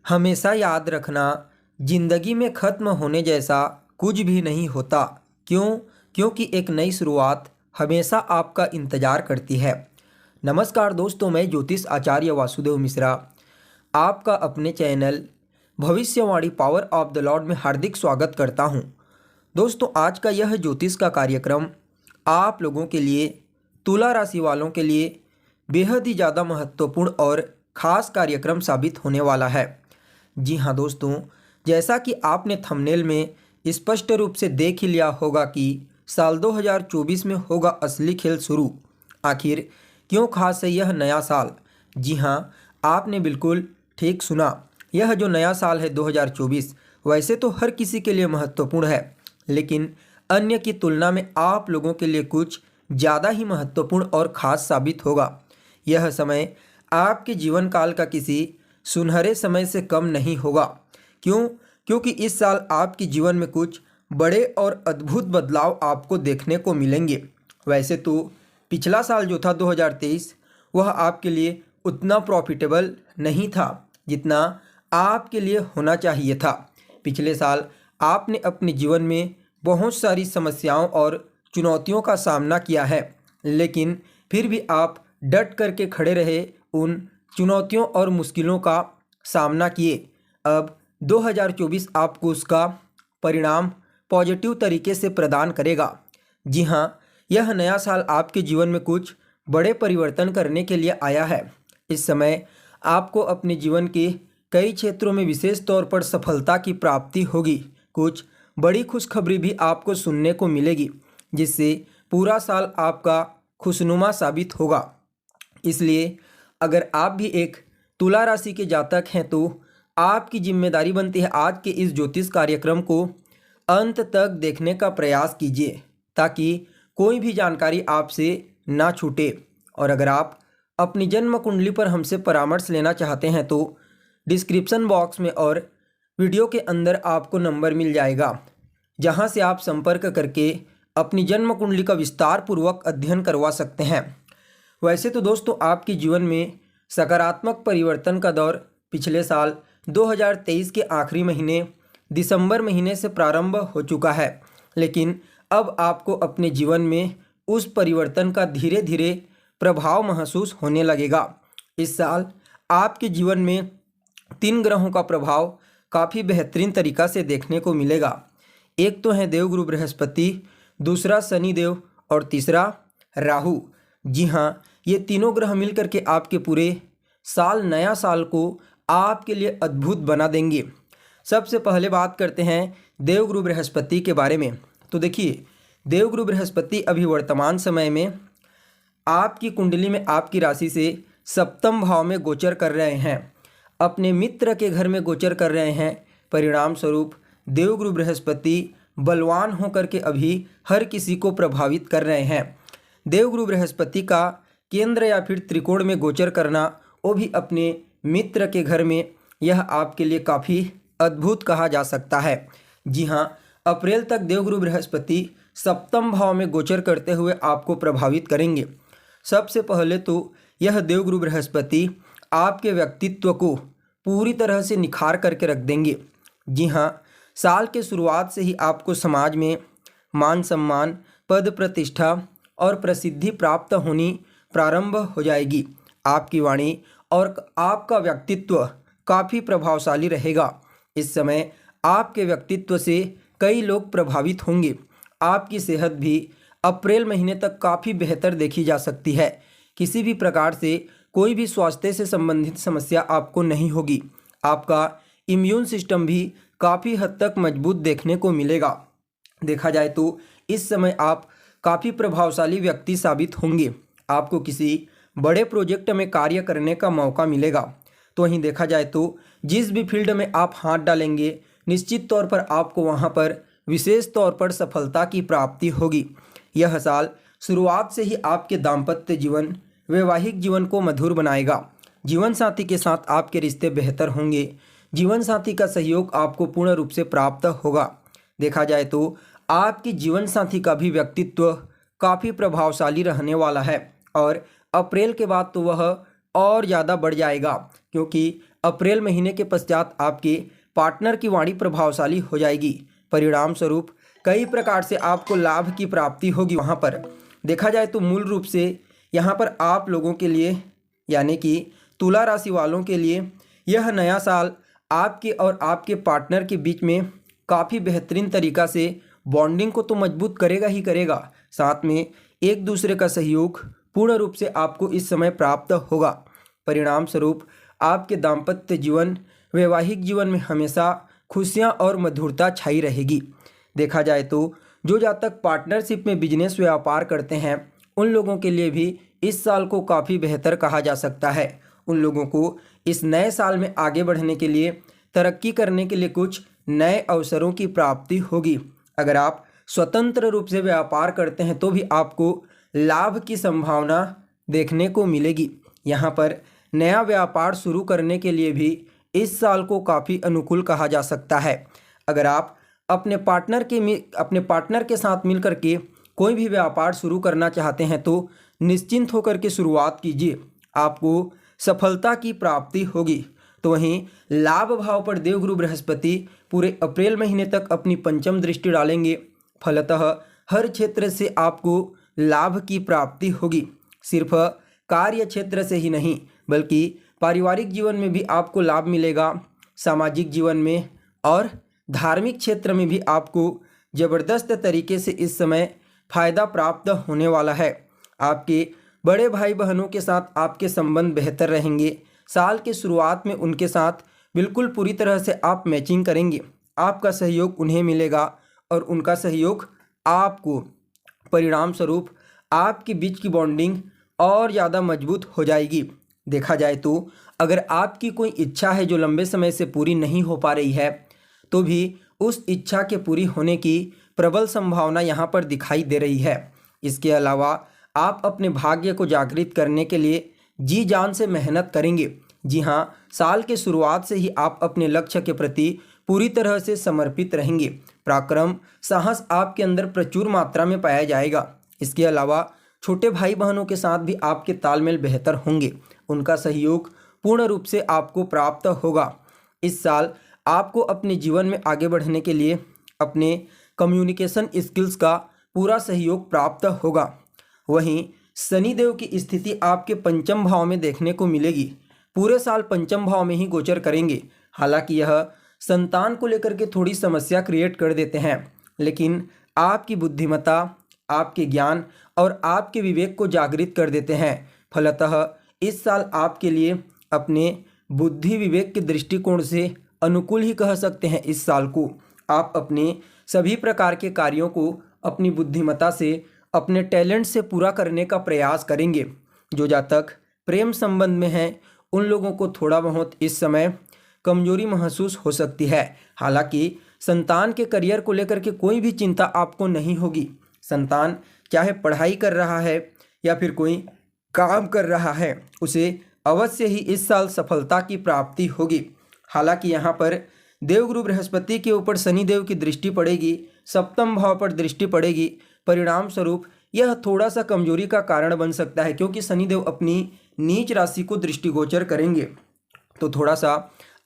हमेशा याद रखना, जिंदगी में ख़त्म होने जैसा कुछ भी नहीं होता। क्यों? क्योंकि एक नई शुरुआत हमेशा आपका इंतज़ार करती है। नमस्कार दोस्तों, मैं ज्योतिष आचार्य वासुदेव मिश्रा आपका अपने चैनल भविष्यवाणी पावर ऑफ द लॉर्ड में हार्दिक स्वागत करता हूं। दोस्तों, आज का यह ज्योतिष का कार्यक्रम आप लोगों के लिए, तुला राशि वालों के लिए बेहद ही ज़्यादा महत्वपूर्ण और ख़ास कार्यक्रम साबित होने वाला है। जी हाँ दोस्तों, जैसा कि आपने थंबनेल में स्पष्ट रूप से देख ही लिया होगा कि साल 2024 में होगा असली खेल शुरू। आखिर क्यों खास है यह नया साल? जी हाँ, आपने बिल्कुल ठीक सुना। यह जो नया साल है 2024, वैसे तो हर किसी के लिए महत्वपूर्ण है, लेकिन अन्य की तुलना में आप लोगों के लिए कुछ ज़्यादा ही महत्वपूर्ण और ख़ास साबित होगा। यह समय आपके जीवन काल का किसी सुनहरे समय से कम नहीं होगा। क्यों? क्योंकि इस साल आपके जीवन में कुछ बड़े और अद्भुत बदलाव आपको देखने को मिलेंगे। वैसे तो पिछला साल जो था 2023, वह आपके लिए उतना प्रॉफिटेबल नहीं था जितना आपके लिए होना चाहिए था। पिछले साल आपने अपने जीवन में बहुत सारी समस्याओं और चुनौतियों का सामना किया है, लेकिन फिर भी आप डट करके खड़े रहे, उन चुनौतियों और मुश्किलों का सामना किए। अब 2024 आपको उसका परिणाम पॉजिटिव तरीके से प्रदान करेगा। जी हाँ, यह नया साल आपके जीवन में कुछ बड़े परिवर्तन करने के लिए आया है। इस समय आपको अपने जीवन के कई क्षेत्रों में विशेष तौर पर सफलता की प्राप्ति होगी। कुछ बड़ी खुशखबरी भी आपको सुनने को मिलेगी, जिससे पूरा साल आपका खुशनुमा साबित होगा। इसलिए अगर आप भी एक तुला राशि के जातक हैं तो आपकी जिम्मेदारी बनती है आज के इस ज्योतिष कार्यक्रम को अंत तक देखने का प्रयास कीजिए, ताकि कोई भी जानकारी आपसे ना छूटे। और अगर आप अपनी जन्म कुंडली पर हमसे परामर्श लेना चाहते हैं तो डिस्क्रिप्शन बॉक्स में और वीडियो के अंदर आपको नंबर मिल जाएगा, जहां से आप संपर्क करके अपनी जन्म कुंडली का विस्तार पूर्वक अध्ययन करवा सकते हैं। वैसे तो दोस्तों, आपके जीवन में सकारात्मक परिवर्तन का दौर पिछले साल 2023 के आखिरी महीने दिसंबर महीने से प्रारंभ हो चुका है, लेकिन अब आपको अपने जीवन में उस परिवर्तन का धीरे धीरे प्रभाव महसूस होने लगेगा। इस साल आपके जीवन में 3 ग्रहों का प्रभाव काफ़ी बेहतरीन तरीक़ा से देखने को मिलेगा। एक तो है देवगुरु बृहस्पति, दूसरा शनिदेव और तीसरा राहु। जी हाँ, ये तीनों ग्रह मिलकर के आपके पूरे साल, नया साल को आपके लिए अद्भुत बना देंगे। सबसे पहले बात करते हैं देवगुरु बृहस्पति के बारे में। तो देखिए, देवगुरु बृहस्पति अभी वर्तमान समय में आपकी कुंडली में आपकी राशि से सप्तम भाव में गोचर कर रहे हैं, अपने मित्र के घर में गोचर कर रहे हैं। परिणाम स्वरूप देवगुरु बृहस्पति बलवान होकर के अभी हर किसी को प्रभावित कर रहे हैं। देवगुरु बृहस्पति का केंद्र या फिर त्रिकोण में गोचर करना, वो भी अपने मित्र के घर में, यह आपके लिए काफ़ी अद्भुत कहा जा सकता है। जी हाँ, अप्रैल तक देवगुरु बृहस्पति सप्तम भाव में गोचर करते हुए आपको प्रभावित करेंगे। सबसे पहले तो यह देवगुरु बृहस्पति आपके व्यक्तित्व को पूरी तरह से निखार करके रख देंगे। जी हाँ, साल के शुरुआत से ही आपको समाज में मान सम्मान, पद प्रतिष्ठा और प्रसिद्धि प्राप्त होनी प्रारंभ हो जाएगी। आपकी वाणी और आपका व्यक्तित्व काफ़ी प्रभावशाली रहेगा। इस समय आपके व्यक्तित्व से कई लोग प्रभावित होंगे। आपकी सेहत भी अप्रैल महीने तक काफ़ी बेहतर देखी जा सकती है। किसी भी प्रकार से कोई भी स्वास्थ्य से संबंधित समस्या आपको नहीं होगी। आपका इम्यून सिस्टम भी काफ़ी हद तक मजबूत देखने को मिलेगा। देखा जाए तो इस समय आप काफ़ी प्रभावशाली व्यक्ति साबित होंगे। आपको किसी बड़े प्रोजेक्ट में कार्य करने का मौका मिलेगा। तो वहीं देखा जाए तो जिस भी फील्ड में आप हाथ डालेंगे, निश्चित तौर पर आपको वहां पर विशेष तौर पर सफलता की प्राप्ति होगी। यह साल शुरुआत से ही आपके दाम्पत्य जीवन, वैवाहिक जीवन को मधुर बनाएगा। जीवन साथी के साथ आपके रिश्ते बेहतर होंगे। जीवन साथी का सहयोग आपको पूर्ण रूप से प्राप्त होगा। देखा जाए तो आपकी जीवन साथी का भी व्यक्तित्व काफ़ी प्रभावशाली रहने वाला है, और अप्रैल के बाद तो वह और ज़्यादा बढ़ जाएगा, क्योंकि अप्रैल महीने के पश्चात आपके पार्टनर की वाणी प्रभावशाली हो जाएगी। परिणाम स्वरूप कई प्रकार से आपको लाभ की प्राप्ति होगी। वहाँ पर देखा जाए तो मूल रूप से यहाँ पर आप लोगों के लिए यानी कि तुला राशि वालों के लिए यह नया साल आपके और आपके पार्टनर के बीच में काफ़ी बेहतरीन तरीक़ा से बॉन्डिंग को तो मजबूत करेगा ही करेगा, साथ में एक दूसरे का सहयोग पूर्ण रूप से आपको इस समय प्राप्त होगा। परिणाम स्वरूप आपके दाम्पत्य जीवन, वैवाहिक जीवन में हमेशा खुशियां और मधुरता छाई रहेगी। देखा जाए तो जो जातक पार्टनरशिप में बिजनेस व्यापार करते हैं उन लोगों के लिए भी इस साल को काफ़ी बेहतर कहा जा सकता है। उन लोगों को इस नए साल में आगे बढ़ने के लिए, तरक्की करने के लिए कुछ नए अवसरों की प्राप्ति होगी। अगर आप स्वतंत्र रूप से व्यापार करते हैं तो भी आपको लाभ की संभावना देखने को मिलेगी। यहाँ पर नया व्यापार शुरू करने के लिए भी इस साल को काफ़ी अनुकूल कहा जा सकता है। अगर आप अपने पार्टनर के साथ मिलकर के कोई भी व्यापार शुरू करना चाहते हैं तो निश्चिंत होकर के शुरुआत कीजिए, आपको सफलता की प्राप्ति होगी। तो वहीं लाभ भाव पर देवगुरु बृहस्पति पूरे अप्रैल महीने तक अपनी पंचम दृष्टि डालेंगे। फलतः हर क्षेत्र से आपको लाभ की प्राप्ति होगी। सिर्फ कार्य क्षेत्र से ही नहीं बल्कि पारिवारिक जीवन में भी आपको लाभ मिलेगा। सामाजिक जीवन में और धार्मिक क्षेत्र में भी आपको ज़बरदस्त तरीके से इस समय फायदा प्राप्त होने वाला है। आपके बड़े भाई बहनों के साथ आपके संबंध बेहतर रहेंगे। साल के शुरुआत में उनके साथ बिल्कुल पूरी तरह से आप मैचिंग करेंगे। आपका सहयोग उन्हें मिलेगा और उनका सहयोग आपको। परिणाम स्वरूप आपके बीच की बॉन्डिंग और ज़्यादा मजबूत हो जाएगी। देखा जाए तो अगर आपकी कोई इच्छा है जो लंबे समय से पूरी नहीं हो पा रही है तो भी उस इच्छा के पूरी होने की प्रबल संभावना यहाँ पर दिखाई दे रही है। इसके अलावा आप अपने भाग्य को जागृत करने के लिए जी जान से मेहनत करेंगे। जी हाँ, साल के शुरुआत से ही आप अपने लक्ष्य के प्रति पूरी तरह से समर्पित रहेंगे। पराक्रम, साहस आपके अंदर प्रचुर मात्रा में पाया जाएगा। इसके अलावा छोटे भाई बहनों के साथ भी आपके तालमेल बेहतर होंगे, उनका सहयोग पूर्ण रूप से आपको प्राप्त होगा। इस साल आपको अपने जीवन में आगे बढ़ने के लिए अपने कम्युनिकेशन स्किल्स का पूरा सहयोग प्राप्त होगा। वहीं शनिदेव की स्थिति आपके पंचम भाव में देखने को मिलेगी। पूरे साल पंचम भाव में ही गोचर करेंगे। हालांकि यह संतान को लेकर के थोड़ी समस्या क्रिएट कर देते हैं, लेकिन आपकी बुद्धिमत्ता, आपके ज्ञान और आपके विवेक को जागृत कर देते हैं। फलतः इस साल आपके लिए अपने बुद्धि विवेक के दृष्टिकोण से अनुकूल ही कह सकते हैं। इस साल को आप अपने सभी प्रकार के कार्यों को अपनी बुद्धिमत्ता से, अपने टैलेंट से पूरा करने का प्रयास करेंगे। जो जातक प्रेम संबंध में हैं उन लोगों को थोड़ा बहुत इस समय कमजोरी महसूस हो सकती है। हालांकि संतान के करियर को लेकर के कोई भी चिंता आपको नहीं होगी। संतान चाहे पढ़ाई कर रहा है या फिर कोई काम कर रहा है, उसे अवश्य ही इस साल सफलता की प्राप्ति होगी। हालांकि यहाँ पर देवगुरु बृहस्पति के ऊपर शनिदेव की दृष्टि पड़ेगी, सप्तम भाव पर दृष्टि पड़ेगी। परिणाम स्वरूप यह थोड़ा सा कमजोरी का कारण बन सकता है, क्योंकि शनिदेव अपनी नीच राशि को दृष्टिगोचर करेंगे। तो थोड़ा सा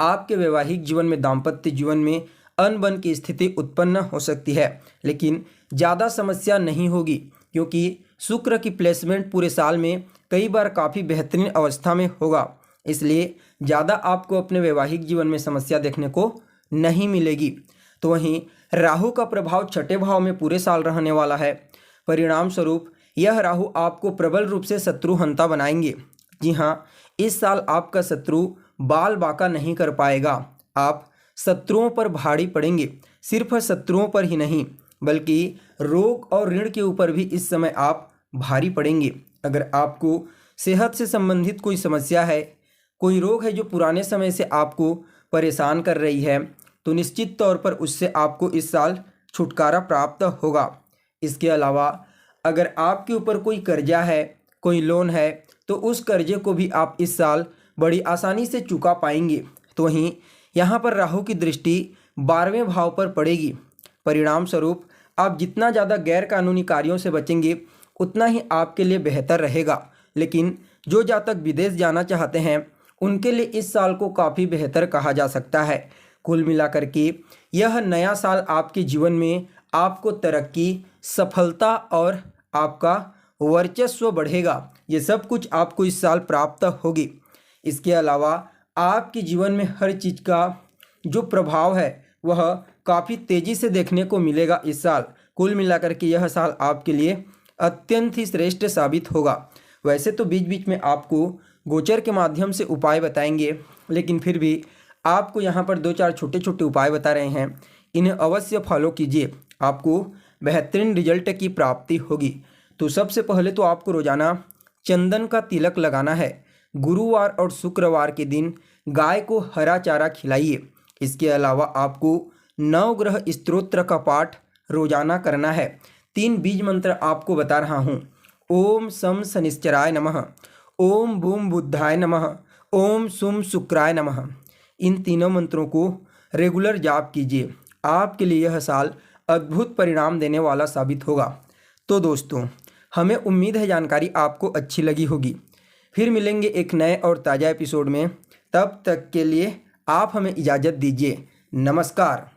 आपके वैवाहिक जीवन में, दाम्पत्य जीवन में अनबन की स्थिति उत्पन्न हो सकती है, लेकिन ज़्यादा समस्या नहीं होगी, क्योंकि शुक्र की प्लेसमेंट पूरे साल में कई बार काफ़ी बेहतरीन अवस्था में होगा। इसलिए ज़्यादा आपको अपने वैवाहिक जीवन में समस्या देखने को नहीं मिलेगी। तो वहीं राहु का प्रभाव छठे भाव में पूरे साल रहने वाला है। परिणाम स्वरूप यह राहु आपको प्रबल रूप से शत्रुहंता बनाएंगे। जी हाँ, इस साल आपका शत्रु बाल बाका नहीं कर पाएगा। आप शत्रुओं पर भारी पड़ेंगे। सिर्फ शत्रुओं पर ही नहीं बल्कि रोग और ऋण के ऊपर भी इस समय आप भारी पड़ेंगे। अगर आपको सेहत से संबंधित कोई समस्या है, कोई रोग है जो पुराने समय से आपको परेशान कर रही है, तो निश्चित तौर पर उससे आपको इस साल छुटकारा प्राप्त होगा। इसके अलावा अगर आपके ऊपर कोई कर्जा है, कोई लोन है, तो उस कर्जे को भी आप इस साल बड़ी आसानी से चुका पाएंगे। तो वहीं यहाँ पर राहु की दृष्टि 12वें भाव पर पड़ेगी। परिणाम स्वरूप आप जितना ज़्यादा गैर कानूनी कार्यों से बचेंगे उतना ही आपके लिए बेहतर रहेगा। लेकिन जो जातक विदेश जाना चाहते हैं उनके लिए इस साल को काफ़ी बेहतर कहा जा सकता है। कुल मिलाकर के यह नया साल आपके जीवन में आपको तरक्की, सफलता और आपका वर्चस्व बढ़ेगा। ये सब कुछ आपको इस साल प्राप्त होगी। इसके अलावा आपके जीवन में हर चीज़ का जो प्रभाव है वह काफ़ी तेज़ी से देखने को मिलेगा इस साल। कुल मिलाकर के यह साल आपके लिए अत्यंत ही श्रेष्ठ साबित होगा। वैसे तो बीच बीच में आपको गोचर के माध्यम से उपाय बताएंगे, लेकिन फिर भी आपको यहाँ पर 2-4 छोटे छोटे उपाय बता रहे हैं, इन्हें अवश्य फॉलो कीजिए, आपको बेहतरीन रिजल्ट की प्राप्ति होगी। तो सबसे पहले तो आपको रोजाना चंदन का तिलक लगाना है। गुरुवार और शुक्रवार के दिन गाय को हरा चारा खिलाइए। इसके अलावा आपको नवग्रह स्तोत्र का पाठ रोजाना करना है। 3 बीज मंत्र आपको बता रहा हूँ। ओम सम शनिश्चराय नमः, ओम बूम बुद्धाय नमः, ओम सुम शुक्राय नमः। इन तीनों मंत्रों को रेगुलर जाप कीजिए। आपके लिए यह साल अद्भुत परिणाम देने वाला साबित होगा। तो दोस्तों, हमें उम्मीद है जानकारी आपको अच्छी लगी होगी। फिर मिलेंगे एक नए और ताज़ा एपिसोड में। तब तक के लिए आप हमें इजाज़त दीजिए। नमस्कार।